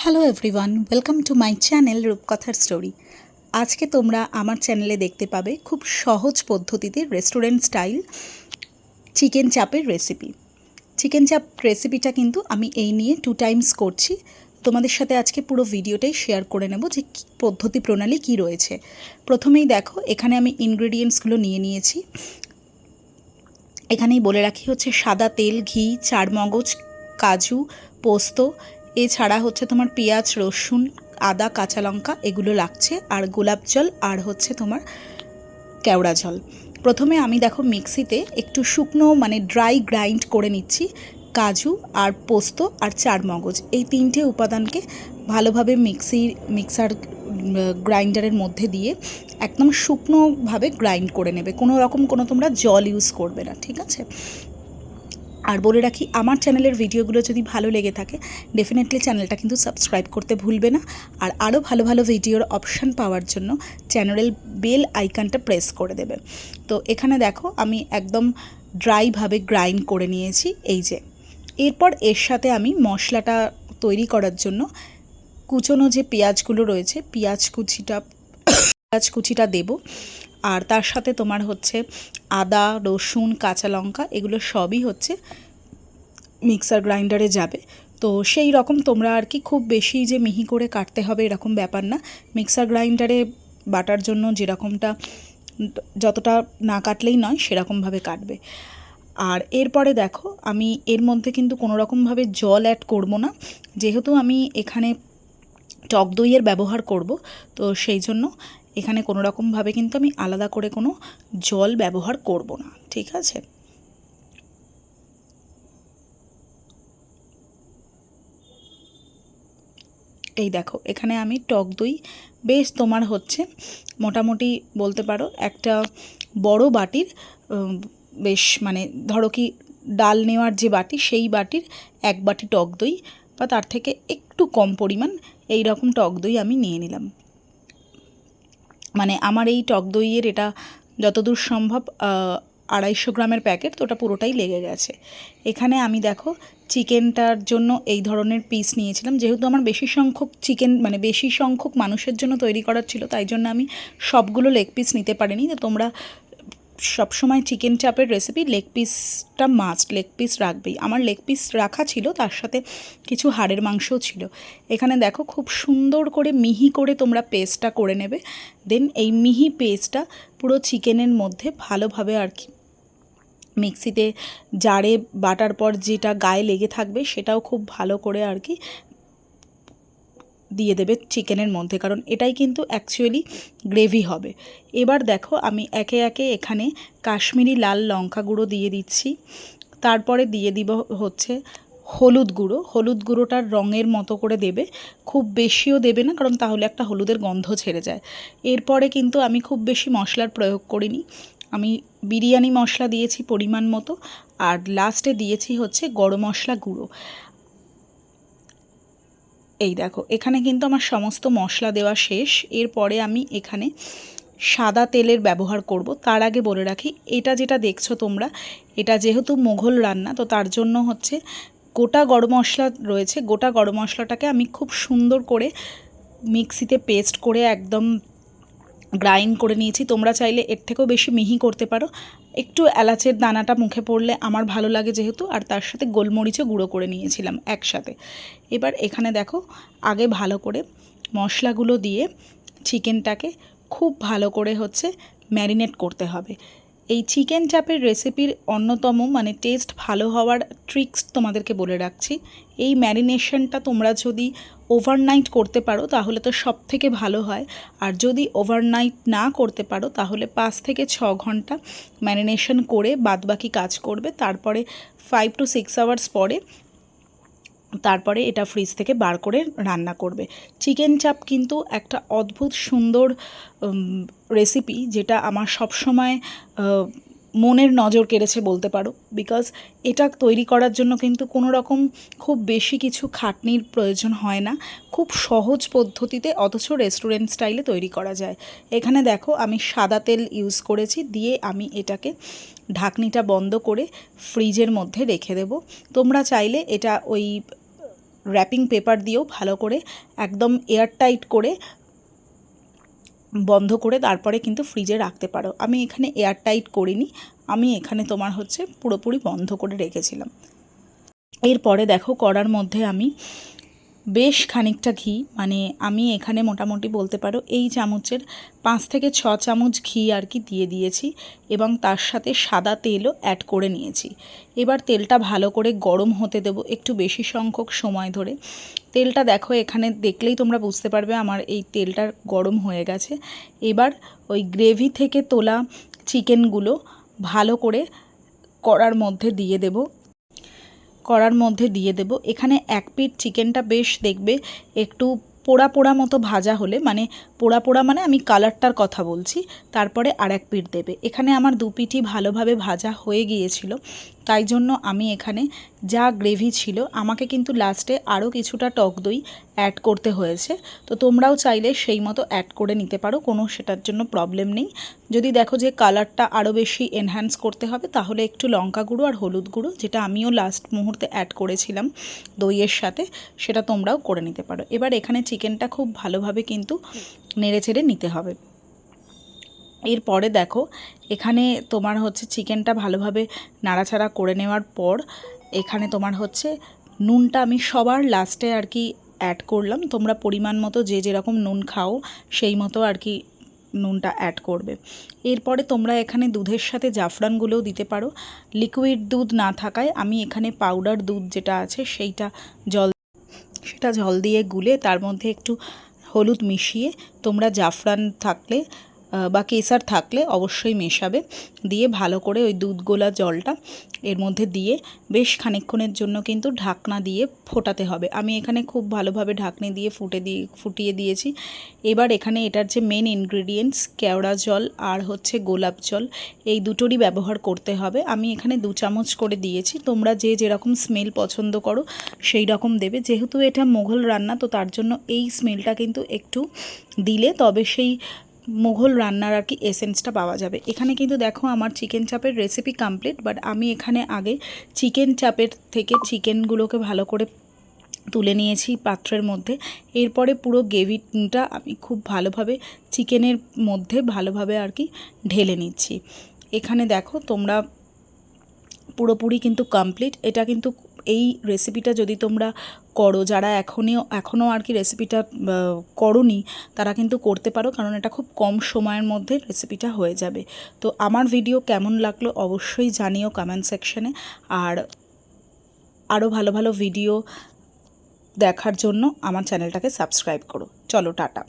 Hello everyone, welcome to my channel রূপকথার story. আজকে তোমরা আমার চ্যানেলে দেখতে পাবে খুব সহজ পদ্ধতিতে রেস্টুরেন্ট স্টাইল চিকেন চাপের রেসিপি। চিকেন চাপ রেসিপিটা কিন্তু আমি এই নিয়ে 2 টাইমস করছি। তোমাদের সাথে আজকে পুরো ভিডিওটাই শেয়ার করে নেব যে পদ্ধতি প্রণালী কী রয়েছে। প্রথমেই দেখো, এখানে আমি ইনগ্রেডিয়েন্টসগুলো নিয়ে নিয়েছি। এখানেই বলে রাখি হচ্ছে সাদা তেল, ঘি, চারমগজ, কাজু, পোস্ত, এছাড়া হচ্ছে তোমার পেঁয়াজ, রসুন, আদা, কাঁচা লঙ্কা এগুলো লাগছে, আর গোলাপ জল, আর হচ্ছে তোমার কেওড়া জল। প্রথমে আমি দেখো মিক্সিতে একটু শুকনো মানে ড্রাই গ্রাইন্ড করে নিচ্ছি কাজু আর পোস্ত আর চারমগজ, এই তিনটে উপাদানকে ভালোভাবে মিক্সার গ্রাইন্ডারের মধ্যে দিয়ে একদম শুকনোভাবে গ্রাইন্ড করে নেবে। কোনো তোমরা জল ইউজ করবে না, ঠিক আছে? আর বলে রাখি, আমার চ্যানেলের ভিডিওগুলো যদি ভালো লেগে থাকে ডেফিনেটলি চ্যানেলটা কিন্তু সাবস্ক্রাইব করতে ভুলবে না। আর আরও ভালো ভালো ভিডিওর অপশান পাওয়ার জন্য চ্যানেলের বেল আইকনটা প্রেস করে দেবে। তো এখানে দেখো আমি একদম ড্রাইভাবে গ্রাইন্ড করে নিয়েছি এই যে। এরপর এর সাথে আমি মশলাটা তৈরি করার জন্য কুচনো যে পেঁয়াজগুলো রয়েছে পেঁয়াজ কুচিটা দেব। আর তার সাথে তোমার হচ্ছে আদা, রসুন, কাঁচা লঙ্কা এগুলো সবই হচ্ছে মিক্সার গ্রাইন্ডারে যাবে। তো সেই রকম তোমরা আর কি খুব বেশি যে মিহি করে কাটতে হবে এরকম ব্যাপার না। মিক্সার গ্রাইন্ডারে বাটার জন্য যেরকমটা যতটা না কাটলেই নয় সেরকমভাবে কাটবে। আর এরপরে দেখো আমি এর মধ্যে কিন্তু কোনো রকমভাবে জল অ্যাড করব না, যেহেতু আমি এখানে টক দইয়ের ব্যবহার করব। তো সেই জন্য এখানে কোনো রকমভাবে কিন্তু আমি আলাদা করে কোনো জল ব্যবহার করব না, ঠিক আছে? এই দেখো এখানে আমি টক দই বেশ তোমার হচ্ছে মোটামুটি বলতে পারো একটা বড় বাটির বেশ মানে ধরো কি ডাল নেওয়ার যে বাটি সেই বাটির 1 বাটি টক দই বা তার থেকে একটু কম পরিমাণ এই রকম টক দই আমি নিয়ে নিলাম। মানে আমার এই টক দইয়ের এটা যতদূর সম্ভব 250 গ্রামের প্যাকেট, তো ওটা পুরোটাই লেগে গেছে। এখানে আমি দেখো চিকেনটার জন্য এই ধরনের পিস নিয়েছিলাম, যেহেতু আমার বেশি সংখ্যক চিকেন মানে বেশি সংখ্যক মানুষের জন্য তৈরি করার ছিল, তাই জন্য আমি সবগুলো লেগ পিস নিতে পারিনি। তো তোমরা সবসময় চিকেন চাপের রেসিপি লেগ পিসটা মাস্ট, লেগ পিস রাখবেই। আমার লেগ পিস রাখা ছিল, তার সাথে কিছু হাড়ের মাংসও ছিল। এখানে দেখো খুব সুন্দর করে মিহি করে তোমরা পেস্টটা করে নেবে। দেন এই মিহি পেস্টটা পুরো চিকেনের মধ্যে ভালোভাবে আর কি মিক্সিতে জারে বাটার পর যেটা গায়ে লেগে থাকবে সেটাও খুব ভালো করে আর কি দিয়ে দেবে চিকেনের মধ্যে, কারণ এটাই কিন্তু অ্যাকচুয়ালি গ্রেভি হবে। এবার দেখো আমি একে একে এখানে কাশ্মীরি লাল লঙ্কা গুঁড়ো দিয়ে দিচ্ছি। তারপরে দিয়ে দিব হচ্ছে হলুদ গুঁড়োটার রঙের মতো করে দেবে, খুব বেশিও দেবে না, কারণ তাহলে একটা হলুদের গন্ধ ছেড়ে যায়। এরপরে কিন্তু আমি খুব বেশি মশলার প্রয়োগ করিনি, আমি বিরিয়ানি মশলা দিয়েছি পরিমাণ মতো, আর লাস্টে দিয়েছি হচ্ছে গরম মশলা গুঁড়ো। এই দেখো এখানে কিন্তু আমার সমস্ত মশলা দেওয়া শেষ। এরপরে আমি এখানে সাদা তেলের ব্যবহার করব। তার আগে বলে রাখি, এটা যেটা দেখছো তোমরা, এটা যেহেতু মোঘল রান্না, তো তার জন্য হচ্ছে গোটা গরম মশলা রয়েছে। গোটা গরম মশলাটাকে আমি খুব সুন্দর করে মিক্সিতে পেস্ট করে একদম গ্রাইন্ড করে নিয়েছি। তোমরা চাইলে এর থেকেও বেশি মিহি করতে পারো। একটু এলাচের দানাটা মুখে পড়লে আমার ভালো লাগে যেহেতু, আর তার সাথে গোলমরিচও গুঁড়ো করে নিয়েছিলাম একসাথে। এবার এখানে দেখো আগে ভালো করে মশলাগুলো দিয়ে চিকেনটাকে খুব ভালো করে হচ্ছে ম্যারিনেট করতে হবে। এই চিকেন চাপের রেসিপির অন্যতম মানে টেস্ট ভালো হওয়ার ট্রিক্স তোমাদেরকে বলে রাখছি। এই ম্যারিনেশনটা তোমরা যদি ওভারনাইট করতে পারো তাহলে তো সব থেকে ভালো হয়, আর যদি ওভারনাইট না করতে পারো তাহলে 5 থেকে 6 ঘন্টা ম্যারিনেশন করে বাদবাকি কাজ করবে। তারপরে 5 to 6 আওয়ার্স পরে তারপরে এটা ফ্রিজ থেকে বার করে রান্না করবে। চিকেন চাপ কিন্তু একটা অদ্ভুত সুন্দর রেসিপি, যেটা আমার সবসময় মনের নজর কেড়েছে বলতে পারো। বিকজ এটা তৈরি করার জন্য কিন্তু কোনো রকম খুব বেশি কিছু খাটনির প্রয়োজন হয় না, খুব সহজ পদ্ধতিতে, অথচ রেস্টুরেন্ট স্টাইলে তৈরি করা যায়। এখানে দেখো আমি সাদা তেল ইউজ করেছি, দিয়ে আমি এটাকে ঢাকনিটা বন্ধ করে ফ্রিজের মধ্যে রেখে দেব। তোমরা চাইলে এটা ওই র্যাপিং পেপার দিয়েও ভালো করে একদম এয়ারটাইট করে বন্ধ করে তারপরে কিন্তু ফ্রিজে রাখতে পারো। আমি এখানে এয়ারটাইট করিনি, আমি এখানে তোমার হচ্ছে পুরোপুরি বন্ধ করে রেখেছিলাম। এরপরে দেখো কড়ার মধ্যে আমি বেশ খানিকটা ঘি, মানে আমি এখানে মোটামুটি বলতে পারো এই চামচের 5 থেকে 6 চামচ ঘি আর কি দিয়ে দিয়েছি এবং তার সাথে সাদা তেলও অ্যাড করে নিয়েছি। এবার তেলটা ভালো করে গরম হতে দেব একটু বেশি সংখ্যক সময় ধরে। তেলটা দেখো এখানে দেখলেই তোমরা বুঝতে পারবে আমার এই তেলটা গরম হয়ে গেছে। এবার ওই গ্রেভি থেকে তোলা চিকেনগুলো ভালো করে কড়ার মধ্যে দিয়ে দেব। এখানে এক পিঠ চিকেনটা বেশ দেখবে একটু পোড়া পোড়া মতো ভাজা হলে, মানে পোড়া পোড়া মানে আমি কালারটার কথা বলছি, তারপরে আর এক পিঠ দেবে। এখানে আমার দু পিঠই ভালোভাবে ভাজা হয়ে গিয়েছিল, তাই জন্য আমি এখানে যা গ্রেভি ছিল, আমাকে কিন্তু লাস্টে আরও কিছুটা টক দই অ্যাড করতে হয়েছে, তো তোমরাও চাইলে সেই মতো অ্যাড করে নিতে পারো, কোনো সেটার জন্য প্রবলেম নেই। যদি দেখো যে কালারটা আরও বেশি এনহ্যান্স করতে হবে, তাহলে একটু লঙ্কা গুঁড়ো আর হলুদ গুঁড়ো, যেটা আমিও লাস্ট মুহূর্তে অ্যাড করেছিলাম দইয়ের সাথে, সেটা তোমরাও করে নিতে পারো। এবার এখানে চিকেনটা খুব ভালোভাবে কিন্তু নেড়েচেড়ে নিতে হবে। এরপরে দেখো এখানে তোমার হচ্ছে চিকেনটা ভালোভাবে নাড়াচাড়া করে নেওয়ার পর এখানে তোমার হচ্ছে নুনটা আমি সবার লাস্টে আর কি অ্যাড করলাম। তোমরা পরিমাণ মতো যে যেরকম নুন খাও সেই মতো আর কি নুনটা অ্যাড করবে। এরপরে তোমরা এখানে দুধের সাথে জাফরানগুলোও দিতে পারো। লিকুইড দুধ না থাকায় আমি এখানে পাউডার দুধ যেটা আছে সেটা জল দিয়ে গুলে তার মধ্যে একটু হলুদ মিশিয়ে তোমরা জাফরান থাকলে বা কেসার থাকলে অবশ্যই মেশাবে, দিয়ে ভালো করে ওই দুধ গোলা জলটা এর মধ্যে দিয়ে বেশ খানিকক্ষণের জন্য কিন্তু ঢাকনা দিয়ে ফোটাতে হবে। আমি এখানে খুব ভালোভাবে ঢাকনি দিয়ে ফুটিয়ে দিয়েছি। এবার এখানে এটার যে মেন ইনগ্রেডিয়েন্টস কেওড়া জল আর হচ্ছে গোলাপ জল, এই দুটোরই ব্যবহার করতে হবে। আমি এখানে 2 চামচ করে দিয়েছি, তোমরা যে যেরকম স্মেল পছন্দ করো সেই রকম দেবে। যেহেতু এটা মোঘল রান্না, তো তার জন্য এই স্মেলটা কিন্তু একটু দিলে তবে সেই মোঘল রান্নার আর কি এসেন্সটা পাওয়া যাবে। এখানে কিন্তু দেখো আমার চিকেন চাপের রেসিপি কমপ্লিট, বাট আমি এখানে আগে চিকেন চাপের থেকে চিকেনগুলোকে ভালো করে তুলে নিয়েছি পাত্রের মধ্যে। এরপরে পুরো গ্রেভিটা আমি খুব ভালোভাবে চিকেনের মধ্যে ভালোভাবে আর কি ঢেলে নিচ্ছি। এখানে দেখো তোমরা পুরোপুরি কিন্তু কমপ্লিট। এটা কিন্তু এই রেসিপিটা যদি তোমরা করো, যারা এখনও আর কি রেসিপিটা করোনি তারা কিন্তু করতে পারো, কারণ এটা খুব কম সময়ের মধ্যে রেসিপিটা হয়ে যাবে। তো আমার ভিডিও কেমন লাগলো অবশ্যই জানিও কমেন্ট সেকশনে, আর আরও ভালো ভালো ভিডিও দেখার জন্য আমার চ্যানেলটাকে সাবস্ক্রাইব করো। চলো টাটা।